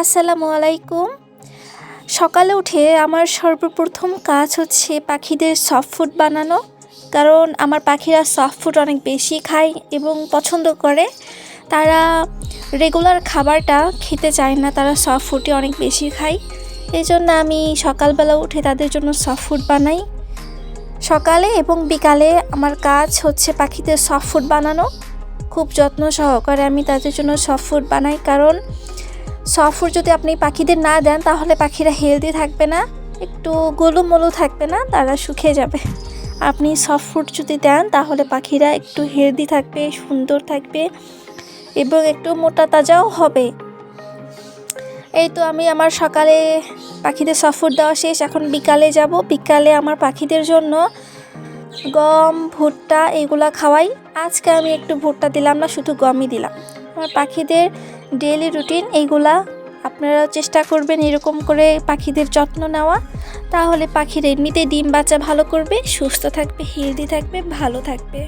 আসসালামু আলাইকুম। সকালে উঠে আমার সর্বপ্রথম কাজ হচ্ছে পাখিদের সফট ফুড বানানো। কারণ আমার পাখিরা সফট ফুড অনেক বেশি খায় এবং পছন্দ করে। তারা রেগুলার খাবারটা খেতে চায় না, তারা সফট ফুডই অনেক বেশি খায়। এই জন্য আমি সকালবেলা উঠে তাদের জন্য সফট ফুড বানাই। সকালে এবং বিকালে আমার কাজ হচ্ছে পাখিদের সফট ফুড বানানো। খুব যত্ন সহকারে আমি তাদের জন্য সফট ফুড বানাই, কারণ সফট ফুড যদি আপনি পাখিদের না দেন তাহলে পাখিরা হেলদি থাকবে না, একটু গোলুমোলু থাকবে না, তারা শুকিয়ে যাবে। আপনি সফট ফুড যদি দেন তাহলে পাখিরা একটু হেলদি থাকবে, সুন্দর থাকবে এবং একটু মোটা তাজাও হবে। এই তো আমি আমার সকালে পাখিদের সফট ফুড দেওয়া শেষ, এখন বিকালে যাব। বিকালে আমার পাখিদের জন্য গম, ভুট্টা এগুলা খাওয়াই। আজকে আমি একটু ভুট্টা দিলাম না, শুধু গমই দিলাম। আমার পাখিদের ডেইলি রুটিন এইগুলা। আপনারা চেষ্টা করবেন এরকম করে পাখিদের যত্ন নেওয়া, তাহলে পাখিরা এমনিতেই ডিম বাচ্চা ভালো করবে, সুস্থ থাকবে, হেলদি থাকবে, ভালো থাকবে।